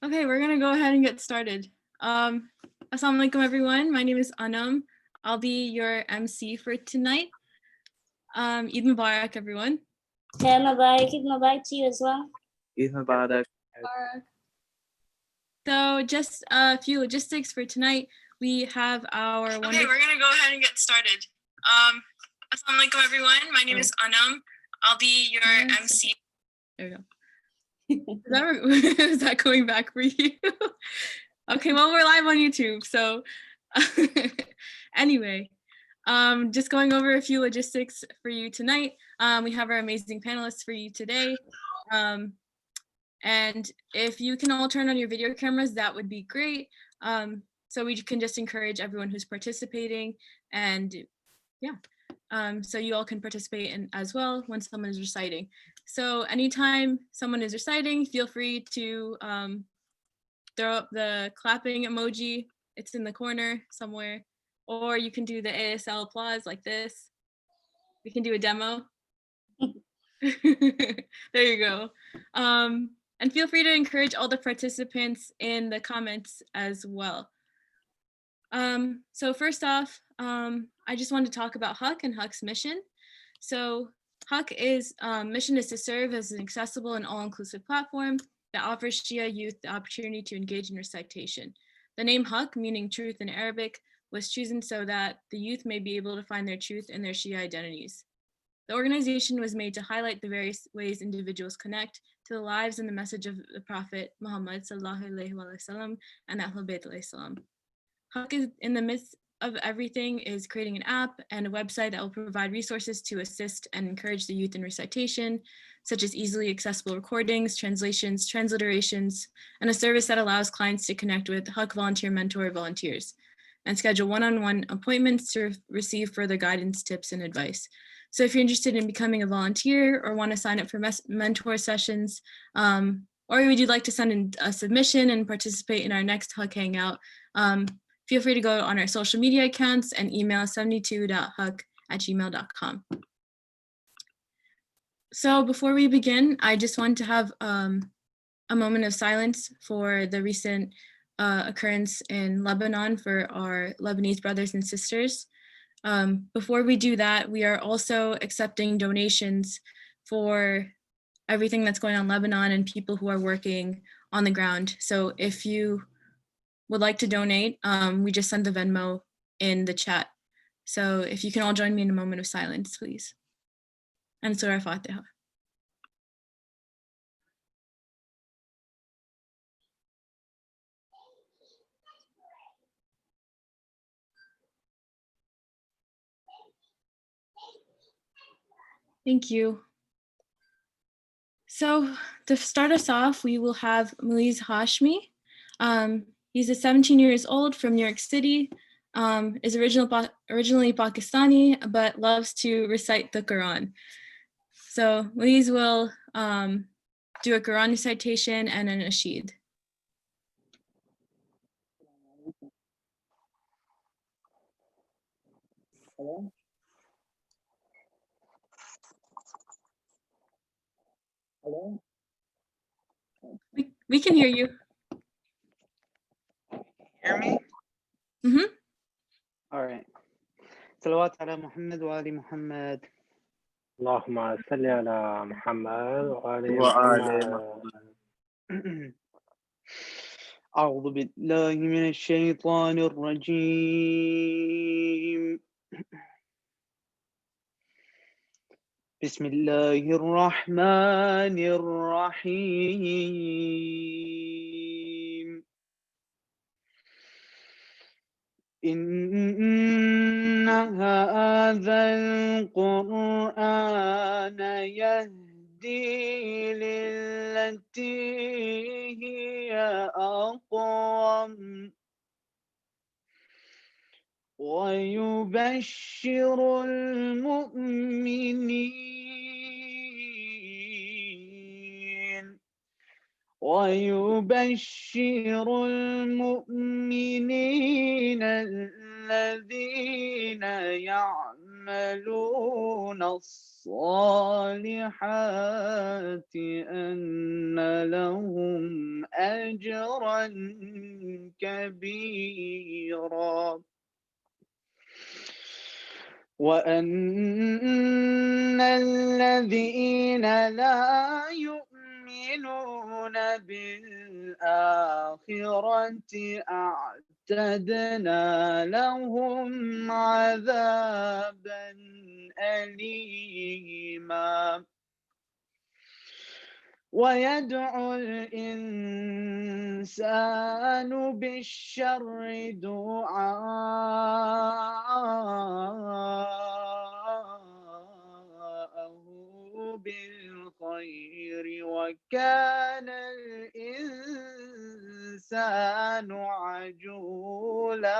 Okay, we're gonna go ahead and get started. Assalamu alaikum everyone. My name is Anam. I'll be your MC for tonight. Eid Mubarak everyone. Eid Mubarak to you as well. Eid Mubarak. So just a few logistics for tonight. We have our Okay, we're gonna go ahead and get started. Assalamu alaikum everyone. My name is Anam. I'll be your MC. There we go. Is that going back for you? Okay, well, we're live on YouTube, so anyway, just going over a few logistics for you tonight. We have our amazing panelists for you today. And if you can all turn on your video cameras, that would be great. So we can just encourage everyone who's participating, and yeah, so you all can participate in as well when someone is reciting. So anytime someone is reciting, feel free to throw up the clapping emoji. It's in the corner somewhere, or you can do the ASL applause like this. We can do a demo. There you go. And feel free to encourage all the participants in the comments as well. So first off, I just want to talk about HAQQ and HAQQ's mission. So HAQQ's mission is to serve as an accessible and all-inclusive platform that offers Shia youth the opportunity to engage in recitation. The name HAQQ, meaning truth in Arabic, was chosen so that the youth may be able to find their truth in their Shia identities. The organization was made to highlight the various ways individuals connect to the lives and the message of the Prophet Muhammad sallallahu alaihi wasallam and Ahlul Bayt alayhi salam. HAQQ is in the midst of everything is creating an app and a website that will provide resources to assist and encourage the youth in recitation, such as easily accessible recordings, translations, transliterations, and a service that allows clients to connect with HAQQ volunteer mentor volunteers and schedule one-on-one appointments to receive further guidance, tips, and advice. So if you're interested in becoming a volunteer or want to sign up for mentor sessions, or would you like to send in a submission and participate in our next HAQQ Hangout, feel free to go on our social media accounts and email 72.huq@gmail.com. So before we begin, I just want to have a moment of silence for the recent occurrence in Lebanon for our Lebanese brothers and sisters. Before we do that, we are also accepting donations for everything that's going on in Lebanon and people who are working on the ground. So if you would like to donate, we just sent the Venmo in the chat. So if you can all join me in a moment of silence, please. And Surah Fatiha. Thank you. So to start us off, we will have Muiz Hashmi. He's 17 years old from New York City, is originally Pakistani, but loves to recite the Quran. So Muiz will do a Quran recitation and an Nasheed. Hello? Hello? We can hear you. Hear me? Mm-hmm. All right. صلوات على محمد وآل محمد. اللهم صل على محمد وآل وآل محمد. أعوذ بالله من الشيطان الرجيم. بسم الله الرحمن الرحيم. إن هذا القرآن يهدي للتي هي أقوم ويبشر المؤمنين الذين يعملون الصالحات أن لهم أجرا كبيرا وأن الذين لا يؤمنون بالآخرة أعتدنا لهم عذابا أليما ويدعو الإنسان بالشر دعاءه بالخير وكان الإنسان عجولا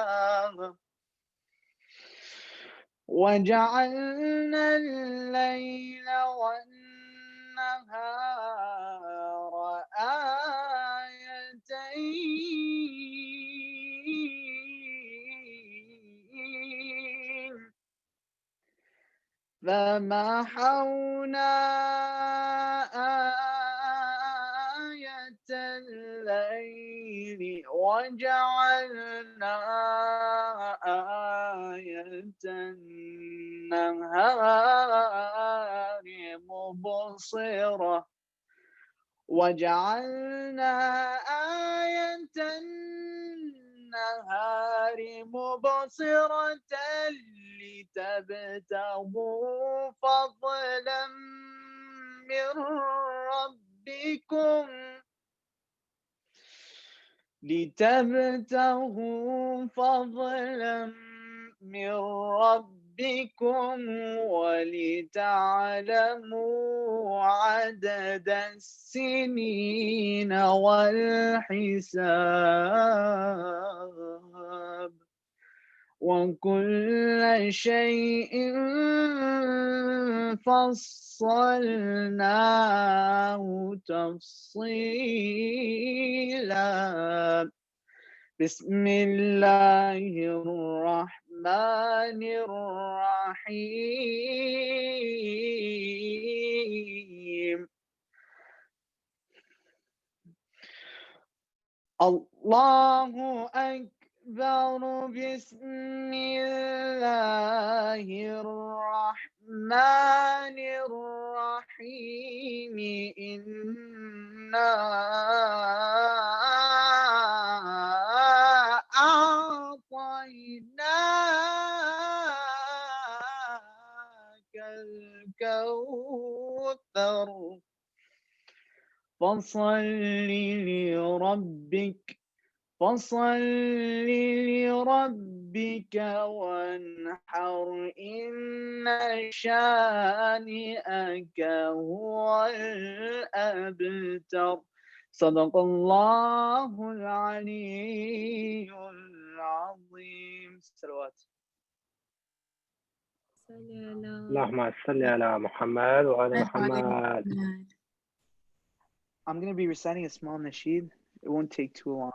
وجعلنا الليل والنهار آيتين فمحونا آية الليل وجعلنا آية النهار مبصرة وجعلنا آية النهار مبصرة لتبتغوا فضلا من ربكم من ربكم ولتعلموا عدد السنين والحساب وكل شيء فصلناه تفصيلا بسم الله الرحمن الرحيم الله أكبر بسم الله الرحمن الرحيم إنا أعطيناك الكوثر فصل لربك وانحر إن شانئك هو الأبتر صدق الله العلي العظيم. صلوات. اللهم صل على محمد وعلى محمد. I'm going to be reciting a small nasheed. It won't take too long.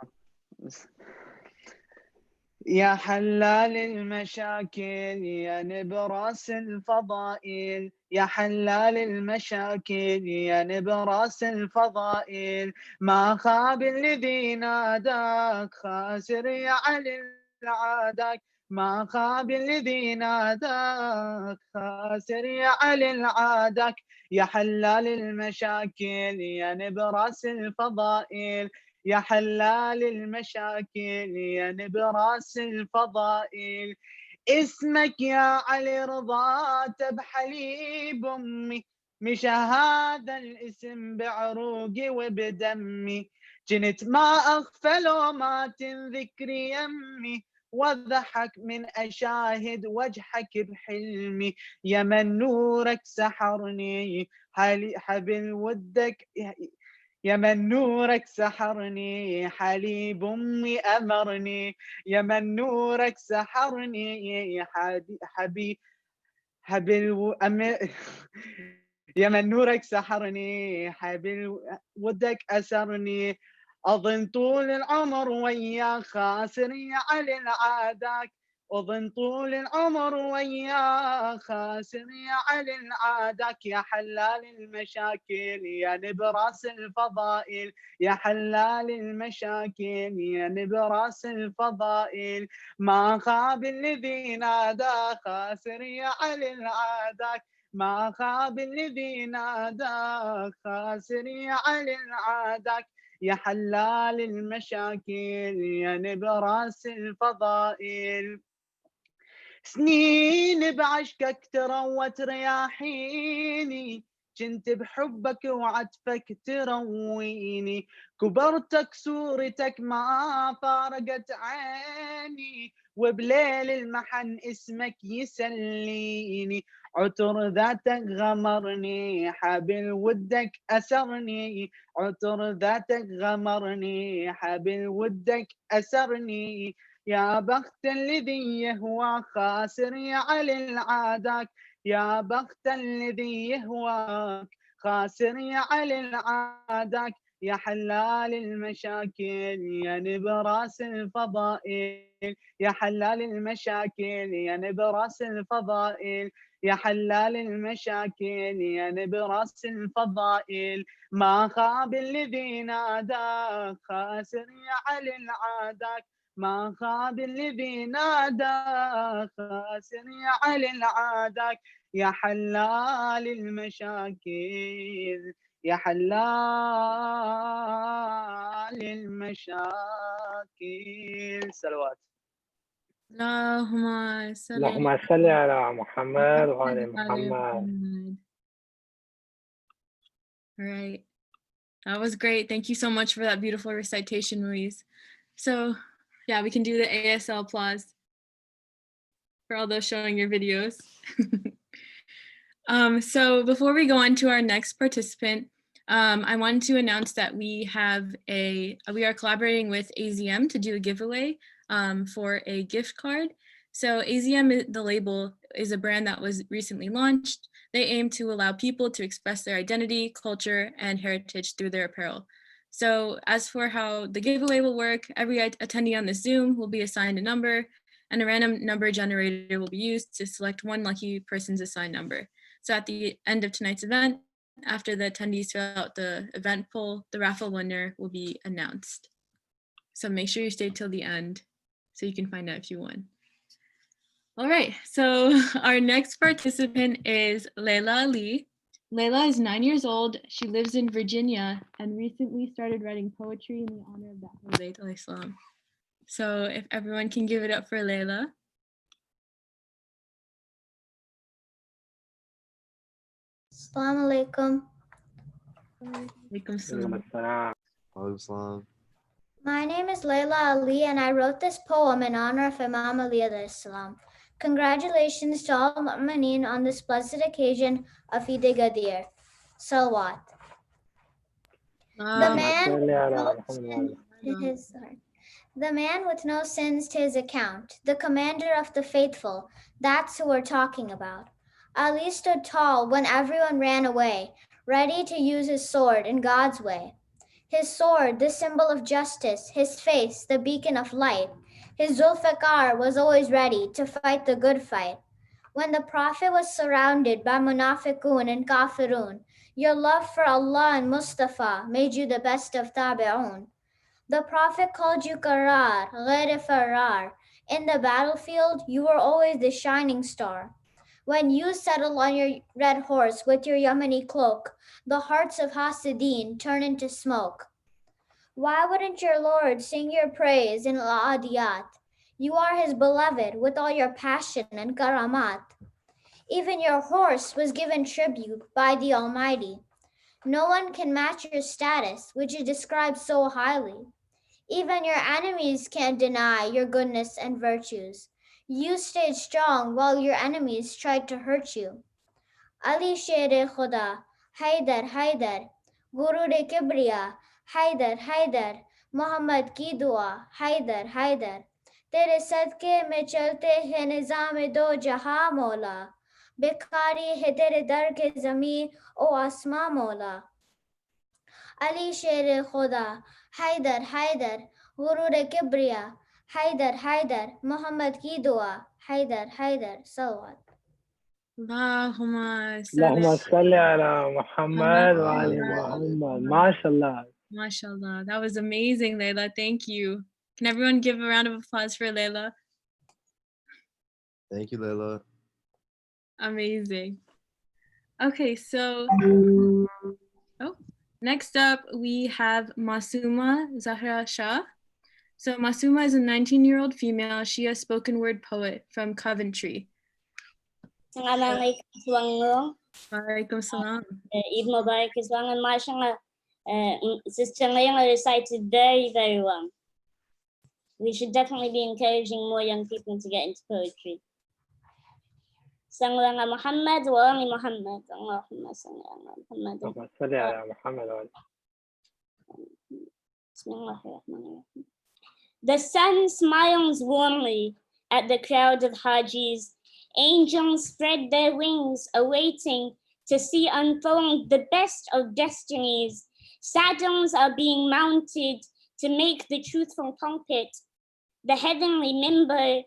يا حلال المشاكل يا نبراس الفضائل يا حلال المشاكل يا نبراس الفضائل ما خاب الذي ناداك خاسر يا علي العادك ما خاب الذي ناداك خاسر يا علي العادك يا حلال المشاكل يا نبراس الفضائل يا حلال المشاكل يا نبراس الفضائل اسمك يا علي رضات بحليب أمي مشى هذا الاسم بعروقي وبدمي جنت ما أغفل وما تنذكر يمي وضحك من أشاهد وجهك بحلمي يا من نورك سحرني حبل ودك يا من نورك سحرني حليب أمي أمرني يا من نورك سحرني يا من نورك سحرني حبل ودك أسرني أظن طول العمر ويا خاسر يا علي العادك وظن طول العمر وياه خاسر يا علي العادك يا حلال المشاكل يا نبراس الفضائل يا حلال المشاكل يا نبراس الفضائل ما خاب الذي نادى خاسر يا علي العادك ما خاب الذي نادى خاسر يا علي العادك يا حلال المشاكل يا نبراس الفضائل سنين بعشقك تروت رياحيني كنت بحبك وعطفك ترويني كبرتك صورتك ما فارقت عيني وبليل المحن اسمك يسليني عطر ذاتك غمرني حبل ودك أسرني عطر ذاتك غمرني حبل ودك أسرني يا بخت الذي يهوى خاسر يا علي العادك يا بخت الذي يهواك خاسر يا علي العادك يا حلال المشاكل يا نبراس الفضائل يا حلال المشاكل يا نبراس الفضائل يا حلال المشاكل يا نبراس الفضائل ما خاب الذي نادى خاسر يا علي العادك ما خاب الذي نادى خاسر يا علي العادك يا حلال المشاكل يا حلال المشاكل صلوات اللهم صل اللهم صل على محمد وعلى على محمد. Muhammad. All right. That was great. Thank you so much for that beautiful recitation, Louise. So yeah, we can do the ASL applause for all those showing your videos. So before we go on to our next participant, I wanted to announce that we are collaborating with AZM to do a giveaway for a gift card. So AZM, the label, is a brand that was recently launched. They aim to allow people to express their identity, culture, and heritage through their apparel. So as for how the giveaway will work, every attendee on the Zoom will be assigned a number, and a random number generator will be used to select one lucky person's assigned number. So at the end of tonight's event, after the attendees fill out the event poll, the raffle winner will be announced. So make sure you stay till the end so you can find out if you won. All right, so our next participant is Layla Ali. Layla is 9 years old. She lives in Virginia and recently started writing poetry in the honor of that Holy Islam. So if everyone can give it up for Layla. Assalamu alaikum. Alaikum salam. Assalam. My name is Layla Ali and I wrote this poem in honor of Imam Ali alayhi salam. Congratulations to all Mu'mineen on this blessed occasion of Eid Gadir. Salawat. The man with no sins to his account, the commander of the faithful, that's who we're talking about. Ali stood tall when everyone ran away, ready to use his sword in God's way. His sword, the symbol of justice, his face, the beacon of light. His Zulfiqar was always ready to fight the good fight. When the Prophet was surrounded by Munafiqun and Kafirun, your love for Allah and Mustafa made you the best of Tabi'un. The Prophet called you Qarar, Ghair Farar. In the battlefield, you were always the shining star. When you settled on your red horse with your Yemeni cloak, the hearts of Hasidin turn into smoke. Why wouldn't your Lord sing your praise in Al-Adiyat? You are his beloved with all your passion and karamat. Even your horse was given tribute by the Almighty. No one can match your status, which is described so highly. Even your enemies can't deny your goodness and virtues. You stayed strong while your enemies tried to hurt you. Ali Sher Khuda, Haidar, Haidar, Guru de Kibriya, Haidar, Haidar, Muhammad ki dua, Haidar, Haidar. Tere sadke mein chalte hai nizam do jahan Mola. Bekhari hai tere dar ke zameen o asma Mola. Ali Sher Khuda, Haidar, Haidar, Guru de Kibriya, Haidar, Haidar, Muhammad ki dua. Haidar, Haidar, salawat. Allahumma اللهم salli. صل على محمد وعلى Allahumma محمد ما شاء الله. Mashallah. That was amazing, Layla. Thank you. Can everyone give a round of applause for Layla? Thank you, Layla. Amazing. Okay, so next up we have Masuma Zahra Shah. So Masuma is a 19-year-old female Shia spoken word poet from Coventry. Assalamualaikum warahmatullahi Walaikum salam. Eid Mubarak as well. And mashallah, Sister Layla recited very, very well. We should definitely be encouraging more young people to get into poetry. Sallallahu ala Muhammad wa ali Muhammad. Allahumma salli ala Muhammad. اللهم صل على محمد وعلى Bismillahirrahmanirrahim. The sun smiles warmly at the crowd of Hajis. Angels spread their wings, awaiting to see unfold the best of destinies. Saddles are being mounted to make the truthful pulpit the heavenly member.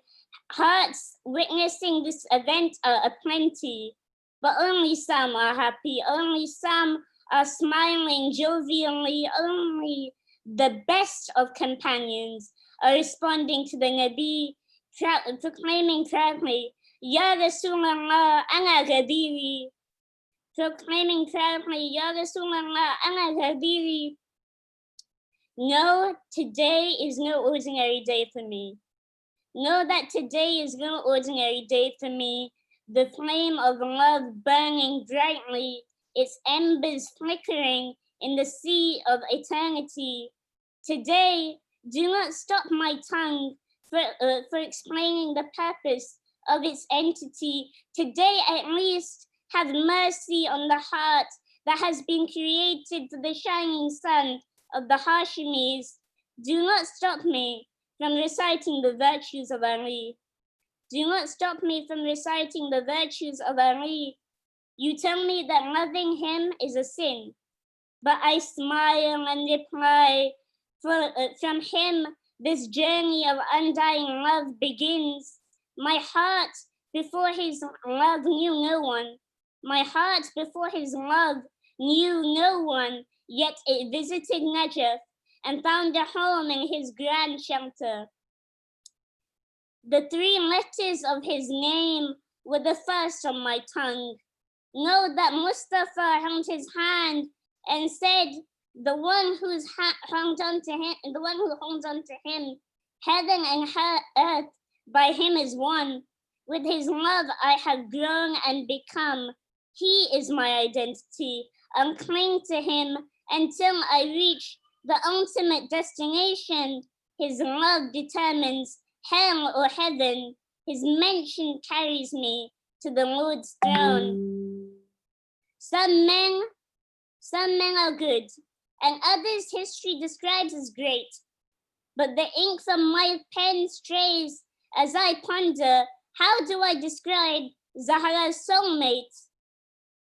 Hearts witnessing this event are aplenty, but only some are happy, only some are smiling jovially, only the best of companions are responding to the Nabi, proclaiming proudly, Ya Rasulallah, ana Ghabiri. Proclaiming proudly, Ya Rasulallah, ana Ghabiri. No, today is no ordinary day for me. Know that today is no ordinary day for me. The flame of love burning brightly, its embers flickering in the sea of eternity. Today, do not stop my tongue for explaining the purpose of its entity. Today, at least, have mercy on the heart that has been created for the shining sun of the Hashimis. Do not stop me from reciting the virtues of Ali. Do not stop me from reciting the virtues of Ali. You tell me that loving him is a sin, but I smile and reply, from him this journey of undying love begins. My heart before his love knew no one. My heart before his love knew no one, yet it visited Najaf and found a home in his grand shelter. The 3 letters of his name were the first on my tongue. Know that Mustafa held his hand and said, the one who holds on to him, heaven and earth by him is one. With his love I have grown and become. He is my identity. I'll cling to him until I reach the ultimate destination. His love determines hell or heaven. His mention carries me to the Lord's throne. Some men are good, and others history describes as great. But the ink from my pen strays as I ponder, how do I describe Zahra's soulmate?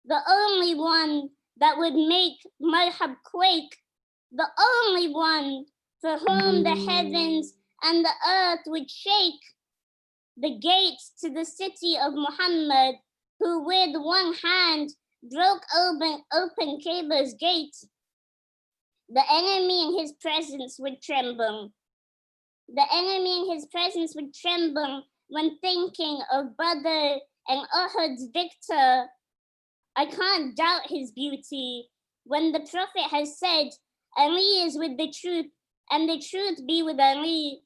The only one that would make Marhab quake, the only one for whom the heavens and the earth would shake. The gates to the city of Muhammad, who with one hand broke open Kaba's gate. The enemy in his presence would tremble. The enemy in his presence would tremble when thinking of Badr and Uhud's victor. I can't doubt his beauty when the Prophet has said, Ali is with the truth and the truth be with Ali.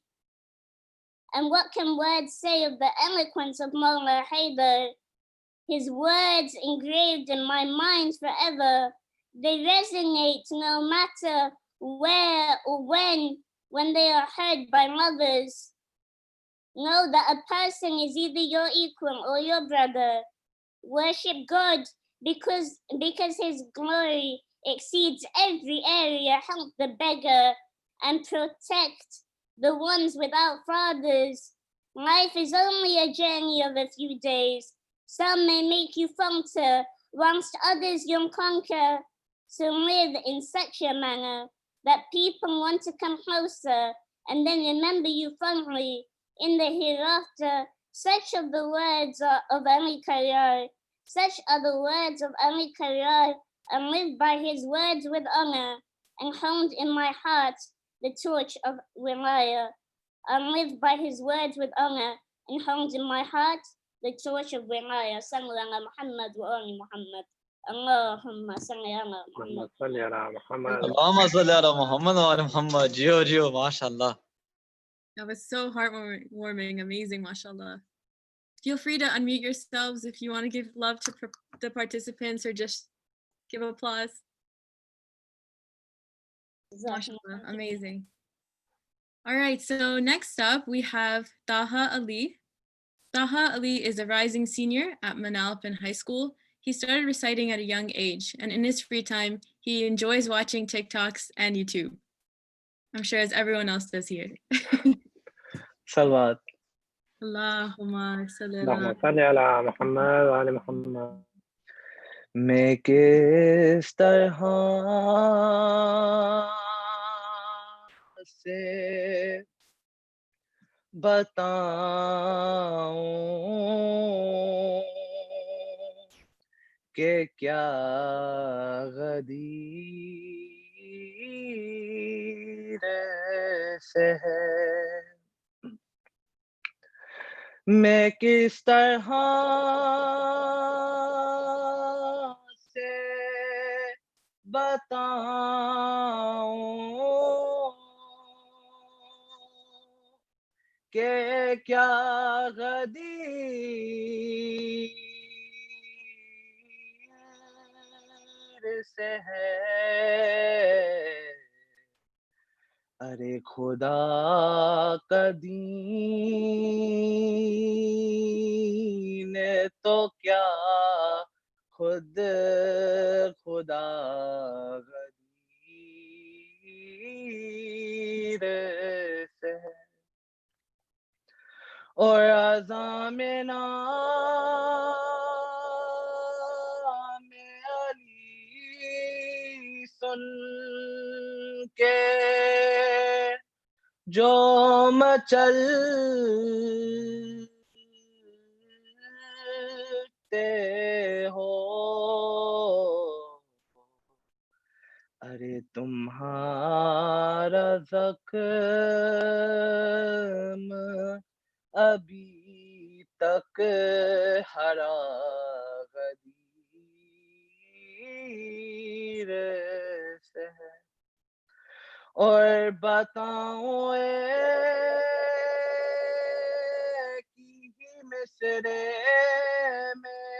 And what can words say of the eloquence of Mawla Haydar? His words engraved in my mind forever. They resonate no matter where or when they are heard by lovers. Know that a person is either your equal or your brother. Worship God because his glory exceeds every area. Help the beggar and protect the ones without fathers. Life is only a journey of a few days. Some may make you falter, whilst others you'll conquer. So live in such a manner that people want to come closer and then remember you fondly in the hereafter. Such are the words of Ali Karyar. Such are the words of Ali Karyar, and live by his words with honor, and hold in my heart the torch of wilaya. And live by his words with honor, and hold in my heart the torch of wilaya. Sallallahu Muhammad wa ali Muhammad. Allahumma salli ala Muhammad. اللهم صل على محمد. اللهم صل على محمد وعلى محمد. جيو جيو ما شاء الله. That was so heartwarming, amazing, mashallah. Feel free to unmute yourselves if you want to give love to the participants or just give applause. Mashallah, amazing. All right, so next up we have Taha Ali. Taha Ali is a rising senior at Manalapan High School. He started reciting at a young age, and in his free time, he enjoys watching TikToks and YouTube. I'm sure as everyone else does here. Salawat. Allahumma salli اللهم ala. صل على محمد وعلى محمد. मैं किस तरह से बताऊं कि क्या गदीर से है मैं किस तरह से बताऊं कि क्या गदीर से है अरे खुदा का दीन तो क्या खुद खुदा गदीर से है और आज़ां में नाम अली सुन के जो मचलते हो अरे तुम्हारा ज़ख्म अभी तक हरा गदीर से है और बताऊं की मिसरे में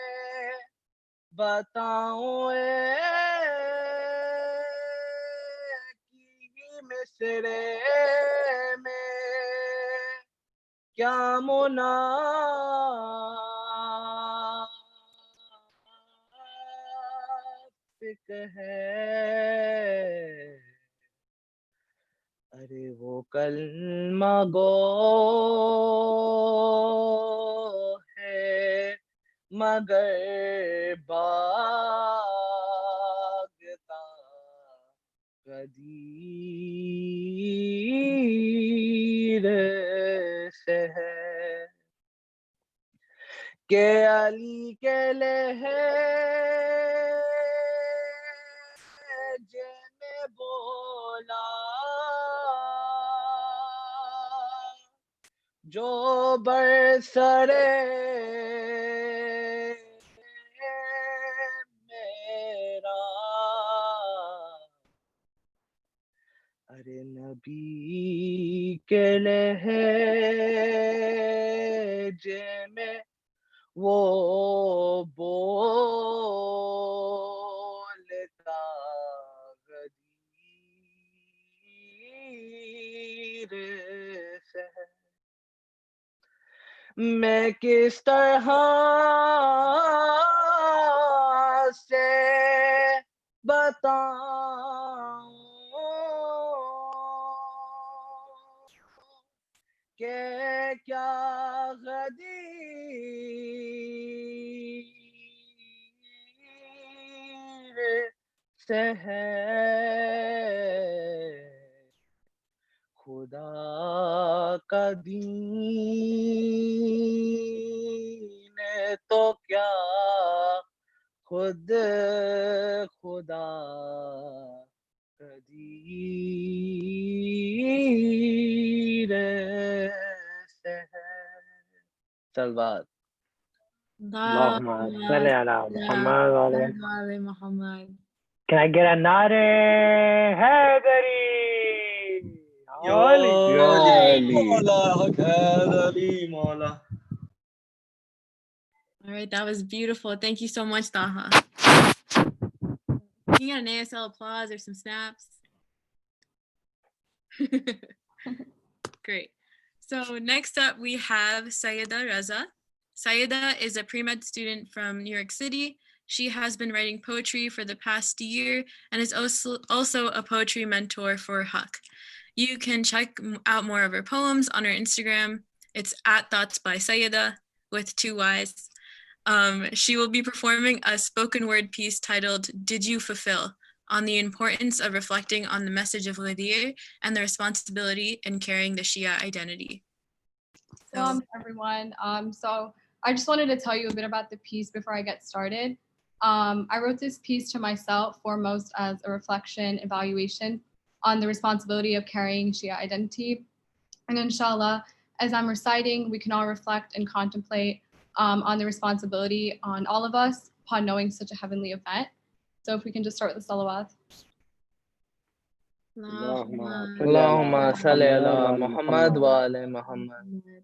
बताऊं की मिसरे में क्या मुनाफिक है अरे वो कलमा गो है मगर भागता गदीर से है के अली के लहजे में बोला जो बरसरे मेरा अरे नबी के लहजे में वो बोलता गदीर से है मैं किस तरह से बताऊं कि क्या गदीर से है खुदा का दीन तो क्या खुद खुदा का दीन से है सलवात اللهم صل على محمد وعلى Ali Muhammad. Can I get a naughty Haydari? Oli. مولا حق هذا لي مولا. All right, that was beautiful. Thank you so much, Taha. Can you get an ASL applause or some snaps? Great. So next up, we have Sayeda Reza. Sayeda is a pre-med student from New York City. She has been writing poetry for the past year and is also a poetry mentor for HAQQ. You can check out more of her poems on her Instagram. It's @thoughtsbysayeda with 2 Y's. She will be performing a spoken word piece titled Did You Fulfill? On the importance of reflecting on the message of Ghadir and the responsibility in carrying the Shia identity. So, Everyone. So I just wanted to tell you a bit about the piece before I get started. I wrote this piece to myself foremost as a reflection, evaluation on the responsibility of carrying Shia identity. And inshallah, as I'm reciting, we can all reflect and contemplate on the responsibility on all of us upon knowing such a heavenly event. So if we can just start with the salawat. اللهم صل على محمد وعلى محمد.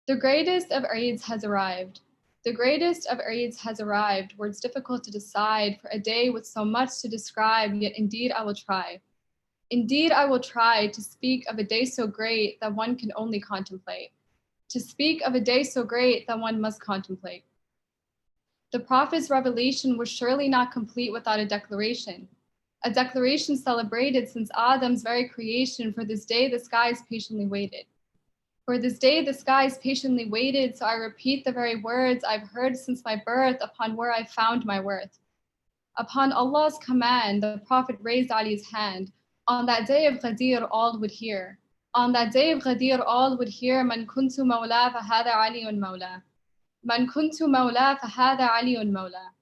The greatest of Eids has arrived. The greatest of Eids has arrived. Words difficult to decide for a day with so much to describe, yet indeed I will try. Indeed I will try to speak of a day so great that one can only contemplate. To speak of a day so great that one must contemplate. The prophet's revelation was surely not complete without a declaration celebrated since Adam's very creation. For this day the skies patiently waited. For this day the skies patiently waited, so I repeat the very words I've heard since my birth, upon where I found my worth. Upon Allah's command, the Prophet raised Ali's hand. On that day of Ghadir, all would hear. On that day of Ghadir, all would hear, Man kuntu mawla fahada Aliyun mawla. Man kuntu mawla fahada Aliyun mawla.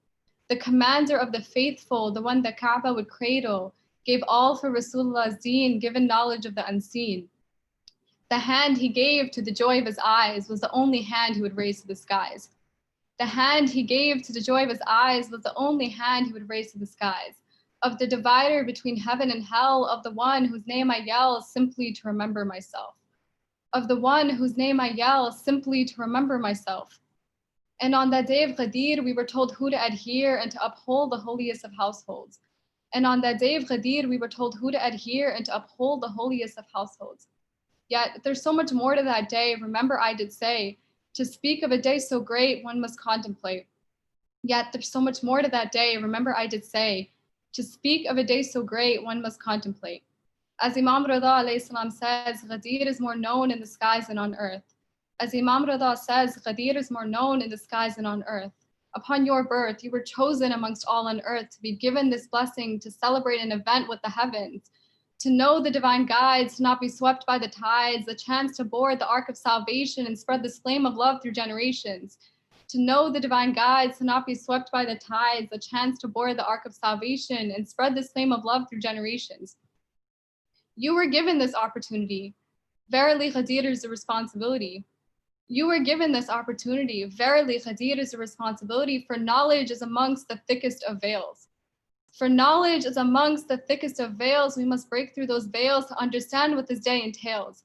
The commander of the faithful, the one that Kaaba would cradle, gave all for Rasulullah's deen, given knowledge of the unseen. The hand he gave to the joy of his eyes was the only hand he would raise to the skies. The hand he gave to the joy of his eyes was the only hand he would raise to the skies. Of the divider between heaven and hell, of the one whose name I yell simply to remember myself. Of the one whose name I yell simply to remember myself. And on that day of Ghadir, we were told who to adhere and to uphold the holiest of households. And on that day of Ghadir, we were told who to adhere and to uphold the holiest of households. Yet there's so much more to that day. Remember, I did say, to speak of a day so great, one must contemplate. Yet there's so much more to that day. Remember, I did say, to speak of a day so great, one must contemplate. As Imam Rida alayhi salam says, Ghadir is more known in the skies than on earth. As Imam Rida says, Ghadir is more known in the skies than on earth. Upon your birth, you were chosen amongst all on earth to be given this blessing to celebrate an event with the heavens, to know the divine guides, to not be swept by the tides, the chance to board the ark of salvation and spread this flame of love through generations. To know the divine guides, to not be swept by the tides, the chance to board the ark of salvation and spread this flame of love through generations. You were given this opportunity. Verily, Ghadir is a responsibility. You were given this opportunity. Verily, Ghadir is a responsibility, for knowledge is amongst the thickest of veils. For knowledge is amongst the thickest of veils. We must break through those veils to understand what this day entails.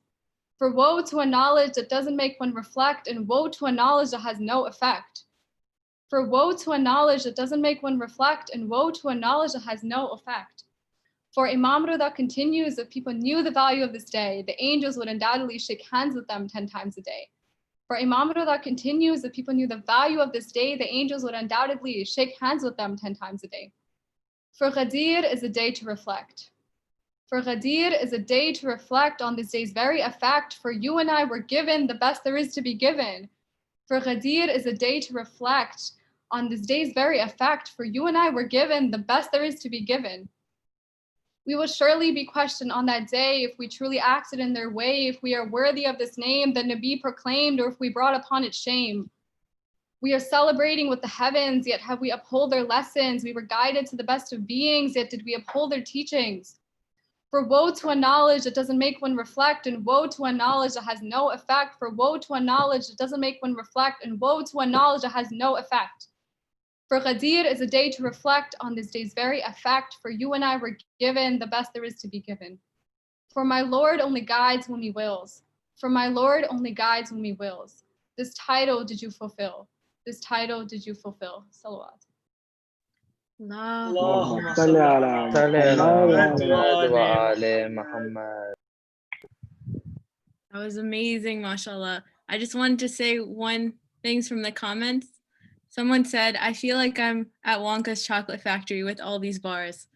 For woe to a knowledge that doesn't make one reflect, and woe to a knowledge that has no effect. For woe to a knowledge that doesn't make one reflect, and woe to a knowledge that has no effect. For Imam Rida continues, if people knew the value of this day, the angels would undoubtedly shake hands with them 10 times a day. For Imam Rida continues, if people knew the value of this day, the angels would undoubtedly shake hands with them 10 times a day. For Ghadir is a day to reflect. For Ghadir is a day to reflect on this day's very effect, for you and I were given the best there is to be given. For Ghadir is a day to reflect on this day's very effect, for you and I were given the best there is to be given. We will surely be questioned on that day if we truly acted in their way, if we are worthy of this name that Nabi proclaimed, or if we brought upon it shame. We are celebrating with the heavens, yet have we upheld their lessons? We were guided to the best of beings, yet did we uphold their teachings? For woe to a knowledge that doesn't make one reflect, and woe to a knowledge that has no effect. For woe to a knowledge that doesn't make one reflect, and woe to a knowledge that has no effect. For Ghadir is a day to reflect on this day's very effect, for you and I were given the best there is to be given. For my Lord only guides when he wills. For my Lord only guides when he wills. This title did you fulfill? This title did you fulfill? Salawat. اللهم صل على محمد وآل محمد. That was amazing, mashallah. I just wanted to say one things from the comments. Someone said, I feel like I'm at Wonka's chocolate factory with all these bars.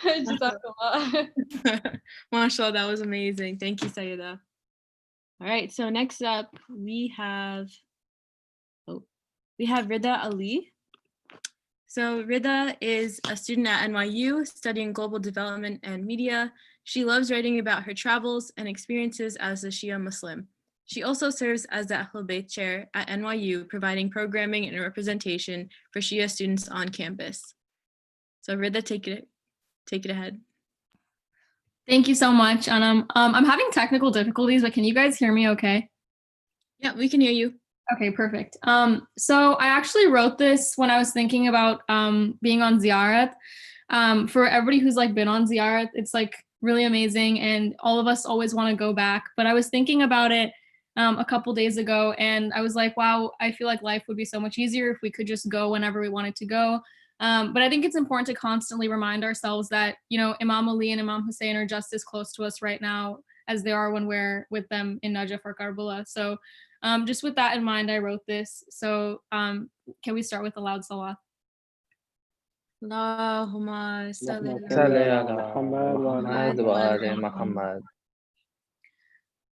Jazakallah. Mashallah, that was amazing. Thank you, Sayyida. All right, so next up we have Rida Ali. So Rida is a student at NYU studying global development and media. She loves writing about her travels and experiences as a Shia Muslim. She also serves as the Ahlul Bayt chair at NYU, providing programming and representation for Shia students on campus. So Rida, take it ahead. Thank you so much, Anam. I'm having technical difficulties, but can you guys hear me okay? Yeah, we can hear you. Okay, perfect. So I actually wrote this when I was thinking about being on Ziyarat. For everybody who's like been on Ziyarat, it's like really amazing and all of us always want to go back. But I was thinking about it a couple days ago and I was like, wow, I feel like life would be so much easier if we could just go whenever we wanted to go. But I think it's important to constantly remind ourselves that, you know, Imam Ali and Imam Hussein are just as close to us right now as they are when we're with them in Najaf or Karbala. So just with that in mind, I wrote this. So can we start with a loud salawat? Allahumma salli صل على محمد وآل محمد.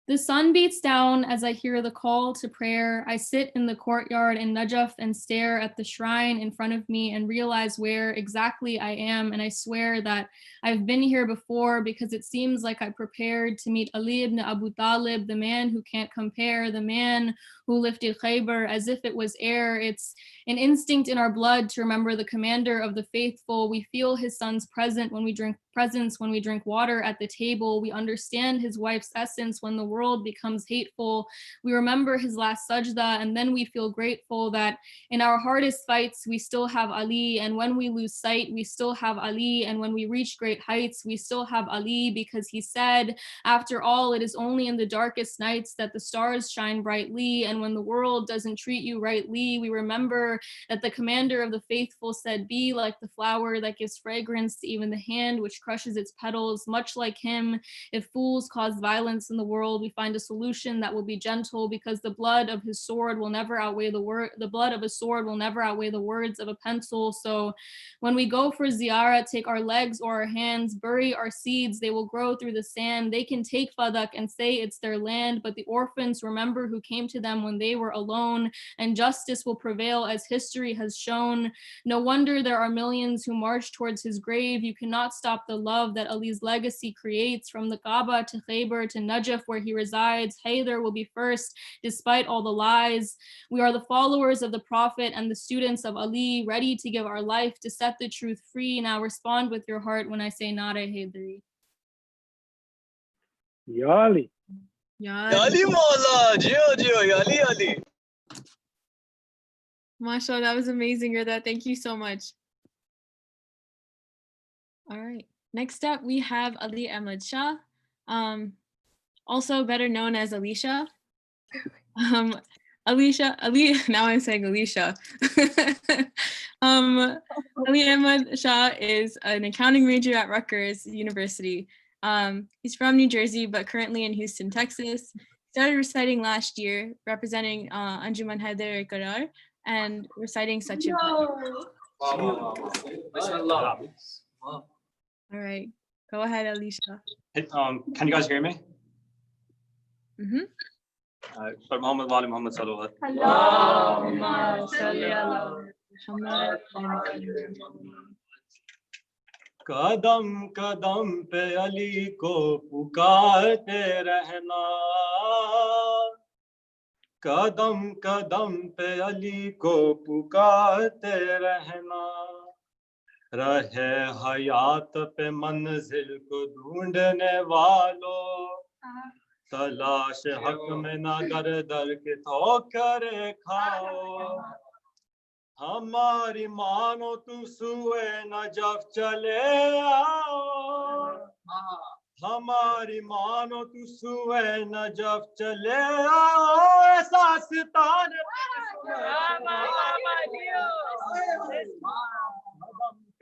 The sun beats down as I hear the call to prayer. I sit in the courtyard in Najaf and stare at the shrine in front of me and realize where exactly I am. And I swear that I've been here before because it seems like I prepared to meet Ali ibn Abu Talib, the man who can't compare, the man who lifted Khaybar as if it was air. It's an instinct in our blood to remember the commander of the faithful. We feel his son's presence when we drink water at the table. We understand his wife's essence when the world becomes hateful. We remember his last sajda, and then we feel grateful that in our hardest fights, we still have Ali. And when we lose sight, we still have Ali. And when we reach great heights, we still have Ali, because he said, after all, it is only in the darkest nights that the stars shine brightly. And when the world doesn't treat you rightly, we remember that the commander of the faithful said, be like the flower that gives fragrance to even the hand which crushes its petals. Much like him, if fools cause violence in the world, we find a solution that will be gentle, because the blood of his sword will never outweigh the blood of a sword will never outweigh the words of a pencil. So when we go for ziyarah, take our legs or our hands, bury our seeds, they will grow through the sand. They can take Fadak and say it's their land, but the orphans remember who came to them when they were alone, and justice will prevail as history has shown. No wonder there are millions who march towards his grave. You cannot stop the love that Ali's legacy creates. From the Kaaba to Khaybar to Najaf where he resides, Haydar will be first despite all the lies. We are the followers of the Prophet and the students of Ali, ready to give our life to set the truth free. Now respond with your heart when I say Nare Haydari. Ya Ali. Ali Maula, Jio, Ali. Mashallah, that was amazing, Rida. Thank you so much. All right. Next up, we have Ali Ahmad Shah, also better known as Alicia. Ali, now I'm saying Alicia. Ali Ahmad Shah is an accounting major at Rutgers University. He's from New Jersey, but currently in Houston, Texas. Started reciting last year, representing Anjuman Haider Qarar, and reciting such a All right, go ahead, Alicia. Can you guys hear me? Mm-hmm. So Muhammad wa ali Muhammad salawat. Allahumma salli ala Muhammad. قدم قدم پہ علی کو پکارتے رہنا قدم قدم پہ علی کو پکارتے رہنا رہے حیات پہ منزل کو ڈھونڈنے والوں تلاش حق میں نہ در در کے ٹھوکر کھاؤ ہماری مانو تو سوئے نجف چلے آؤ ہماری مانو تو سوئے نجف چلے آؤ ایسا ستارے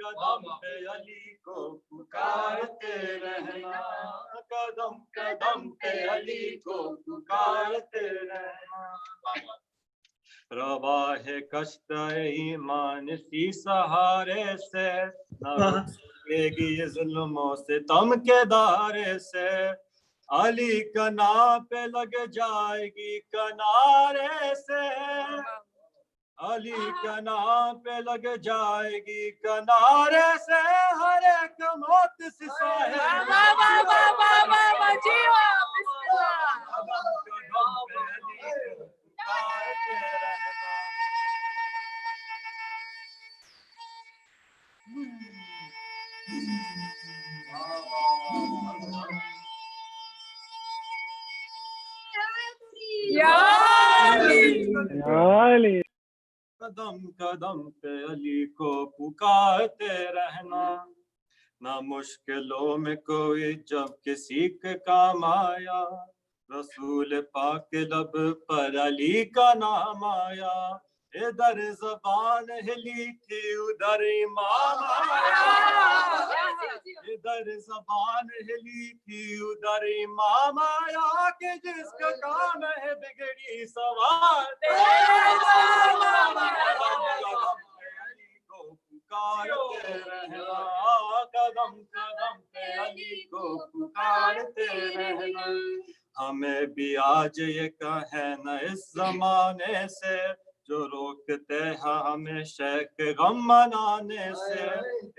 قدم پہ علی کو پکارتے رہنا قدم قدم پہ علی کو پکارتے رہنا رواہ کشت ایمان اسی سہارے سے نہ رکے گی یہ ظلموں سے تم کے دارے سے علی کنا پہ لگ جائے گی کنارے سے علی کنا پہ لگ جائے گی کنارے سے ہر ایک موت سے قدم قدم پہ علی کو پکارتے رہنا نہ مشکلوں میں کوئی جب کسی کے کام آیا رسول پاک کے لب پر علی کا نام آیا ادھر زبان ہلی تھی ادھر امام آیا ادھر زبان ہلی تھی ادھر امام آیا کہ جس کا کام ہے بگڑی سوار علی کو پکارتے رہنا قدم قدم پہ علی کو پکارتے رہنا ہمیں بھی آج یہ کہنا اس زمانے سے جو روکتے ہیں ہمیں شیخ غم منانے سے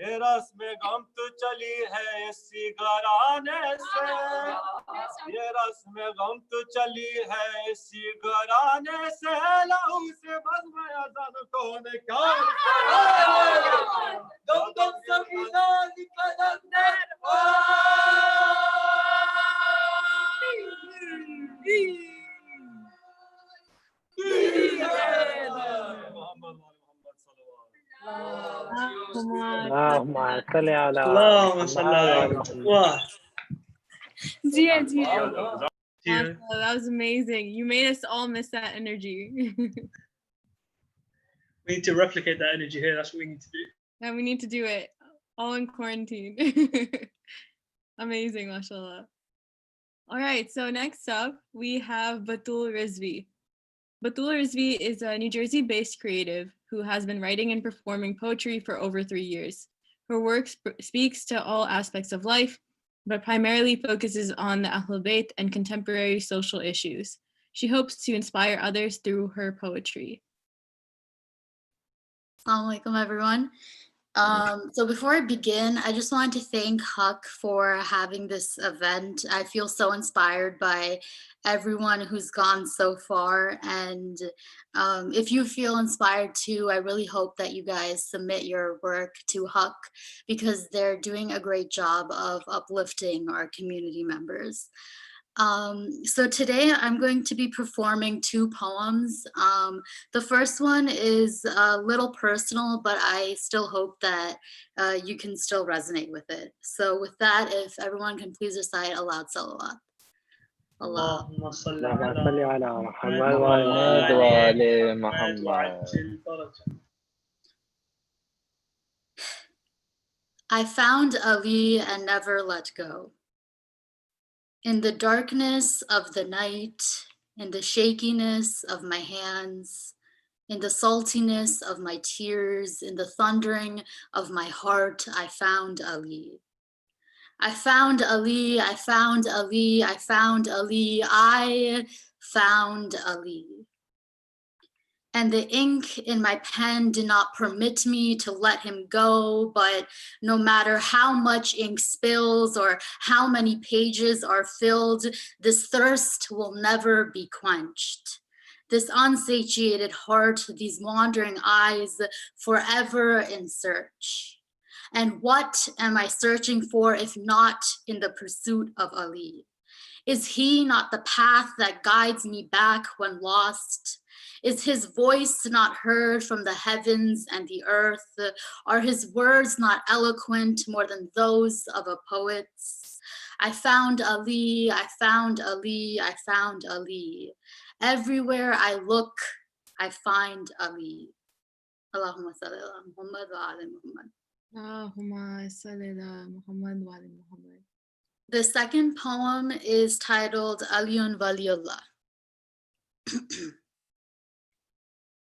یہ رسم غم تو چلی ہے اسی گھرانے سے یہ رسم غم تو چلی ہے اسی گھرانے سے لہو سے بزم اذن کو نکال دم دم سبینا نکلن در اللهم صل على اللهم صل على محمد. That was amazing. You made us all miss that energy. We need to replicate that energy here. That's what we need to do. And we need to do it all in quarantine. Amazing, mashallah. All right, so next up, we have Batul Rizvi. Batul Rizvi is a New Jersey-based creative who has been writing and performing poetry for over 3 years. Her work speaks to all aspects of life, but primarily focuses on the Ahlul Bayt and contemporary social issues. She hopes to inspire others through her poetry. Assalamu alaikum, everyone. So before I begin, I just wanted to thank HAQQ for having this event. I feel so inspired by everyone who's gone so far. And if you feel inspired too, I really hope that you guys submit your work to HAQQ because they're doing a great job of uplifting our community members. So today I'm going to be performing 2 poems. The first one is a little personal, but I still hope that you can still resonate with it. So with that, if everyone can please recite a loud salawat. Allah. اللهم صل اللهم صل على على محمد محمد وعلى وآل محمد. وعجل فرجه. I found Ali and never let go. In the darkness of the night, in the shakiness of my hands, in the saltiness of my tears, in the thundering of my heart, I found Ali. I found Ali, I found Ali, I found Ali, I found Ali. And the ink in my pen did not permit me to let him go, but no matter how much ink spills or how many pages are filled, this thirst will never be quenched. This unsatiated heart, these wandering eyes, forever in search. And what am I searching for if not in the pursuit of Ali? Is he not the path that guides me back when lost? Is his voice not heard from the heavens and the earth? Are his words not eloquent more than those of a poet? I found Ali, I found Ali, I found Ali. Everywhere I look, I find Ali. Allahumma salli ala Muhammad wa ala Muhammad. Allahumma salli ala Muhammad wa ala Muhammad. The second poem is titled Aliyun Waliullah.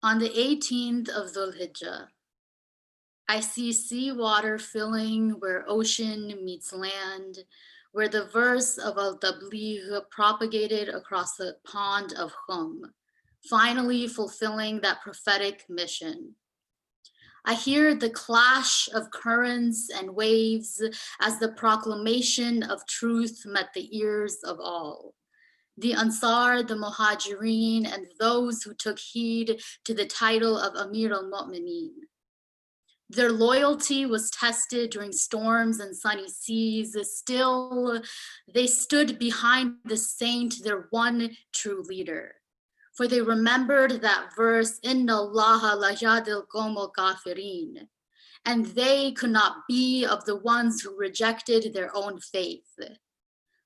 On the 18th of Dhul Hijjah, I see seawater filling where ocean meets land, where the verse of Al-Tabligh propagated across the pond of Khum, finally fulfilling that prophetic mission. I hear the clash of currents and waves as the proclamation of truth met the ears of all. The Ansar, the Muhajirin, and those who took heed to the title of Amir al-Mu'mineen. Their loyalty was tested during storms and sunny seas. Still, they stood behind the saint, their one true leader. For they remembered that verse, Inna Allaha la yadil qawmal kafirin, and they could not be of the ones who rejected their own faith.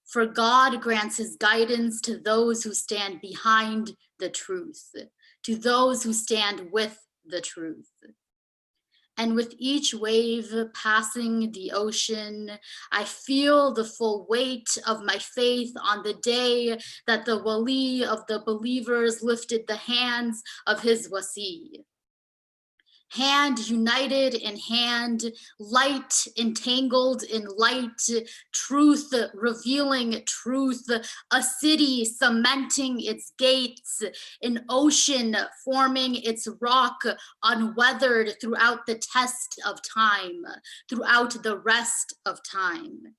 For God grants his guidance to those who stand behind the truth, to those who stand with the truth. And with each wave passing the ocean, I feel the full weight of my faith on the day that the wali of the believers lifted the hands of his wasi. Hand united in hand, light entangled in light, truth revealing truth, a city cementing its gates, an ocean forming its rock, unweathered throughout the test of time, throughout the rest of time.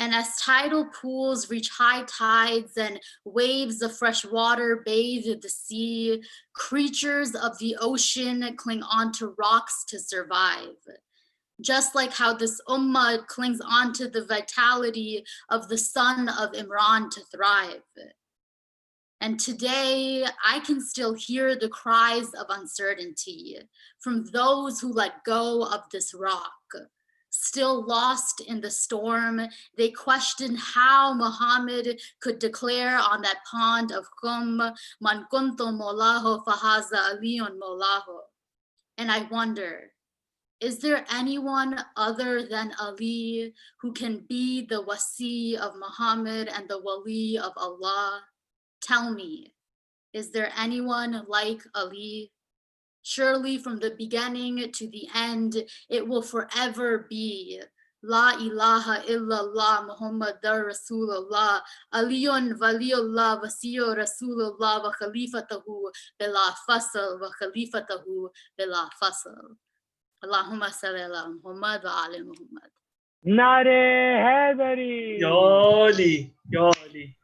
And as tidal pools reach high tides and waves of fresh water bathe the sea, creatures of the ocean cling onto rocks to survive. Just like how this ummah clings onto the vitality of the son of Imran to thrive. And today, I can still hear the cries of uncertainty from those who let go of this rock. Still lost in the storm, they question how Muhammad could declare on that pond of Khum, Man kuntu mawlahu fahaza aliyun mawlahu. And I wonder, is there anyone other than Ali who can be the wasi of Muhammad and the wali of Allah? Tell me, is there anyone like Ali? Surely from the beginning to the end, it will forever be La ilaha illallah Muhammadur Rasulullah Aliyun Waliullah Wasiyu Rasulullah wa Khalifatahu bila fasl wa Khalifatahu bila fasl. Allahumma salli ala Muhammad wa ala Muhammad. Nare Haidari. Yoli, Yoli.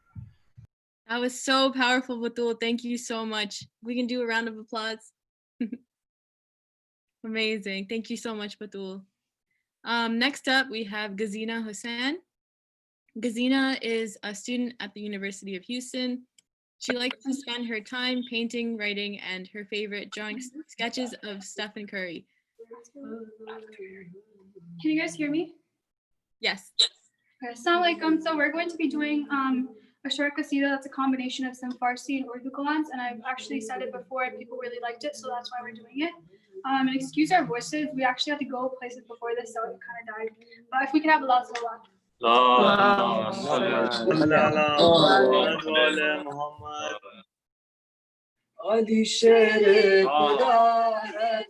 That was so powerful, Batul. Thank you so much. We can do a round of applause. Amazing. Thank you so much, Batul. Next up, we have Gazina Hussain. Gazina is a student at the University of Houston. She likes to spend her time painting, writing, and her favorite drawing sketches of Stephen Curry. Can you guys hear me? Yes. Okay, so we're going to be doing a short qasida that's a combination of some Farsi and Urdu kalams, and I've actually said it before and people really liked it, so that's why we're doing it. And excuse our voices, we actually had to go places before this, so it kind of died. But if we can have a lot of Ali sher khuda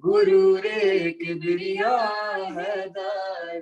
Guru re kibriya hai dar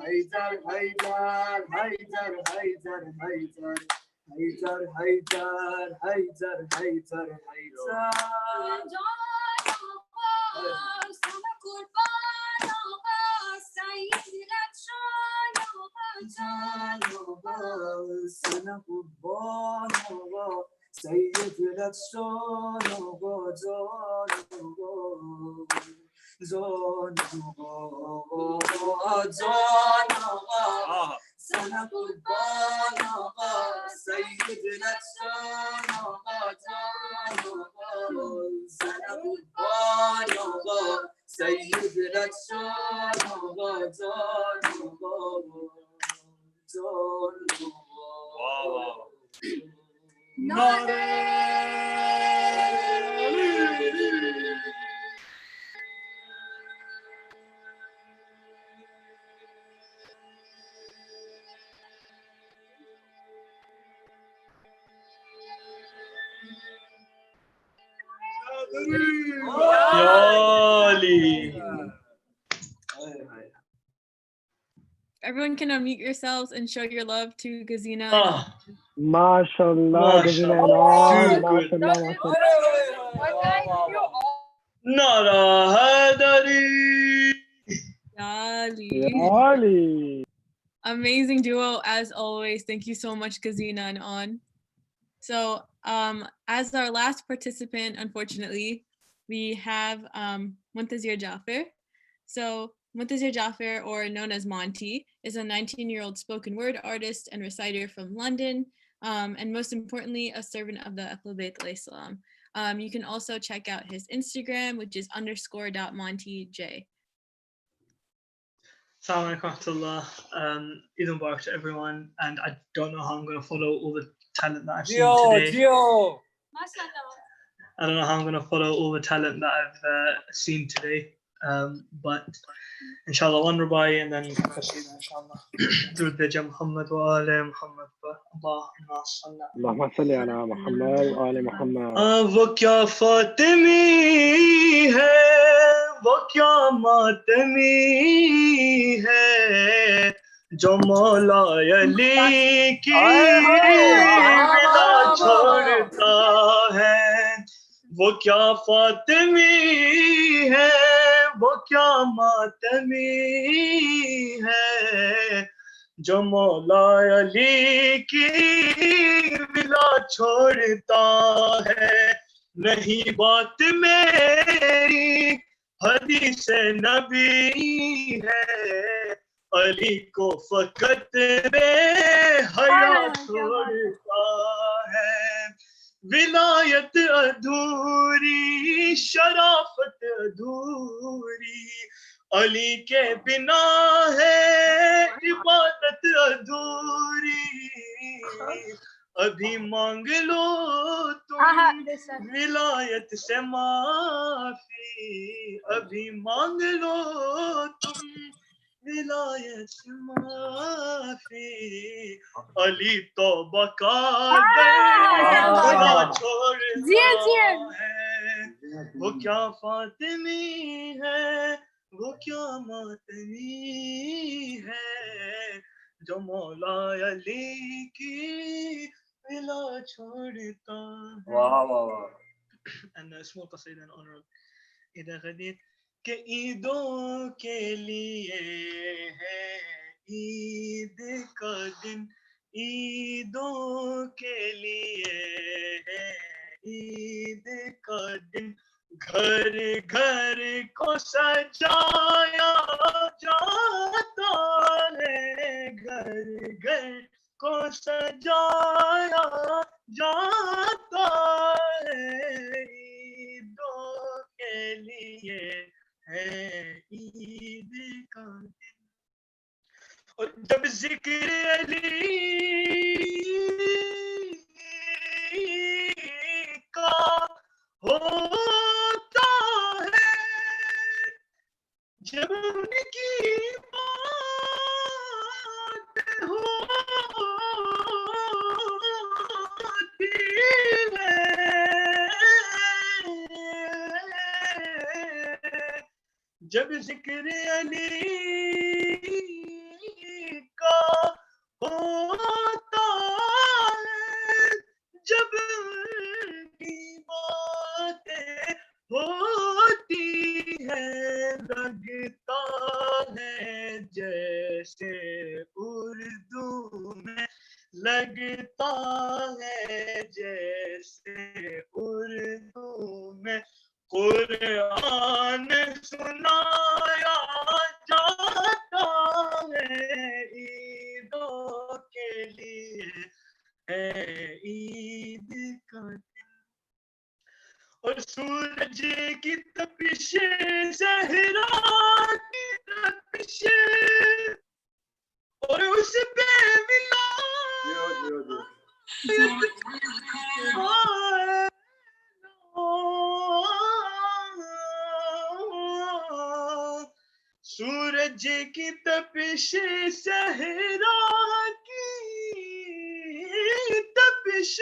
Haider Haider Haider Haider Haider Haider Haider Haider Haider سنة قربان سيد الأكشان زان سنة قربان سيد الأكشان سنة قربان Syed الأكشان Everyone can unmute yourselves and show your love to Gazina. MashaAllah, Gazina and all. MashaAllah, Yali. Amazing duo as always. Thank you so much, Gazina and On. So as our last participant, unfortunately, we have Muntazir Jaffer. So Muntazir Jaffer, or known as Monty, is a 19-year-old spoken word artist and reciter from London, and most importantly, a servant of the Ahlul Bayt alayhi salam. You can also check out his Instagram, which is _.montyj. Assalamu alaikum warahmatullah. Eid Mubarak to everyone, and I don't know how I'm going to follow all the talent that I've seen today. I don't know how I'm going to follow all the talent that I've seen today, but inshallah one rubai and then inshallah through the Muhammad wa ala Muhammad Allahumma salli Allahumma salli ala Muhammad wa ala Muhammad. वो क्या फातिमी है, वो क्या मातमी है, जो मौला अली की बिला छोड़ता है. वो क्या फातिमी है, वो क्या मातमी है, जो मौला अली की बिला छोड़ता है. नहीं बात मेरी हदीस नबी है, अली को फकत बेहया छोड़ता है. विलायत अधूरी, शराफत अधूरी, अली के बिना है इबादत अधूरी. अभी मांग लो तुम विलायत से माफी, अभी मांग लो तुम विलायत से माफी. अली तौबा का दरवाजा छोड़ता है. वो क्या फातिमी है, वो क्या मातमी है, जो मौला अली की बिला छोड़ता है. And a small qasida in honor of Ida Ghadir. کہ عیدوں کے لیے ہے عید کا دن, عیدوں کے لیے ہے عید کا دن. گھر گھر کو سجایا جاتا ہے, گھر گھر کو سجایا جاتا ہے. عیدوں کے لیے ہے عید کا دن. اور جب ذکر علی کا ہوتا ہے, جب ان کی بات ہوتی ہے, جب ذکر علی لگتا ہے جیسے اردو میں قرآن سنایا جاتا ہے عیدوں کے لیے ہے عید کا دن اور سورج کی تپش صحرا کی تپش اور اس پہ ملا سورج کی تپش صحرا کی تپش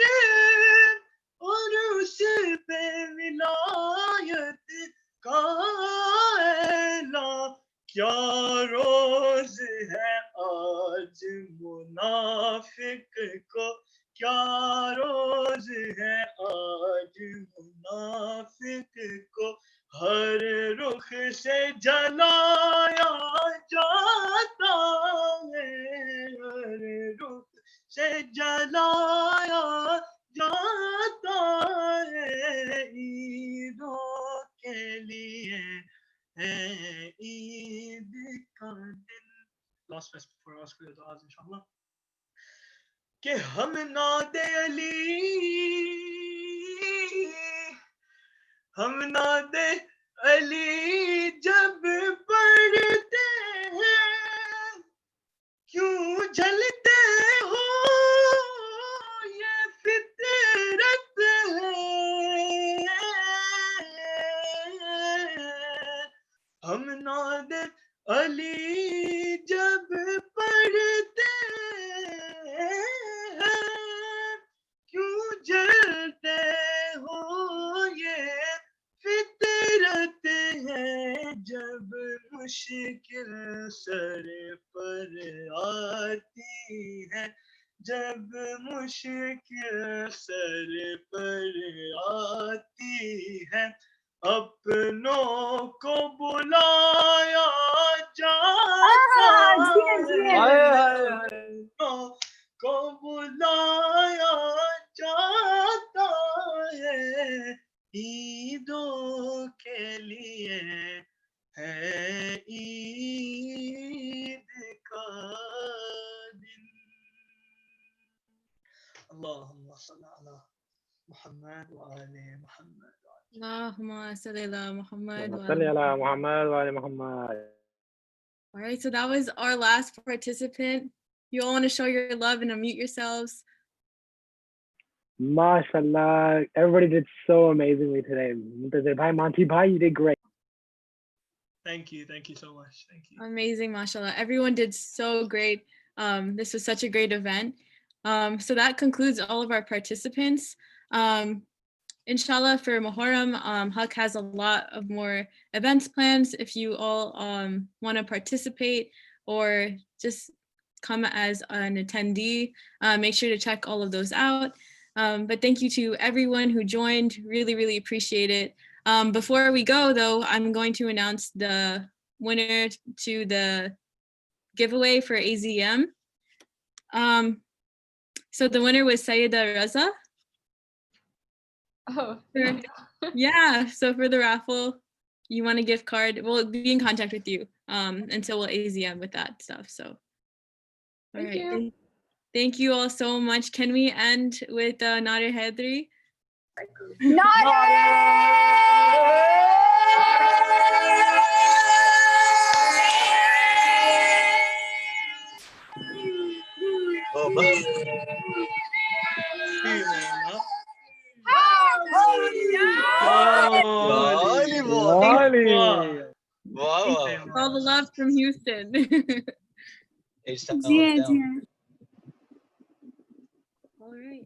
اور اس پہ ولایت کا اعلان کیا روز ہے آج منافق کو کیا روز ہے آج منافق کو ہر رخ سے جلایا جاتا ہے ہر رخ سے جلایا جاتا ہے عیدوں کے لیے ہے عید کا دن. Last verse before I ask for your du'as, inshallah. کہ ہم نعت علی جب پڑھتے ہیں کیوں جلتے ہو یہ فطرت ہے ہم نعت علی جب پڑھتے ہیں کیوں جلتے ہو یہ فطرت ہے جب مشکل سر پر آتی ہے جب مشکل سر پر آتی ہے اپنوں کو بلایا جاتا ہے اپنوں کو بلایا جاتا ہے عیدوں کے لیے ہے عید کا دن. اللہم صل علی محمد وآل محمد. Allahumma salli ala Muhammad wa صلی ala علی محمد وعلی محمد. All right, so that was our last participant. You all want to show your love and unmute yourselves. MashaAllah, everybody did so amazingly today. Muntazir Bhai, Manti Bhai, you did great. Thank you so much. Thank you. Amazing, mashallah. Everyone did so great. This was such a great event. So that concludes all of our participants. Inshallah, for Muharram, HAQQ has a lot of more events planned. If you all want to participate or just come as an attendee, make sure to check all of those out. But thank you to everyone who joined. Really, really appreciate it. Before we go, though, I'm going to announce the winner to the giveaway for AZM. So the winner was Sayyida Raza. Oh. Yeah, so for the raffle, you want a gift card, we'll be in contact with you until we'll AZM with that stuff. So, all Thank you. Thank you all so much. Can we end with Nader Hedri? All the love from Houston. It's all down. All right.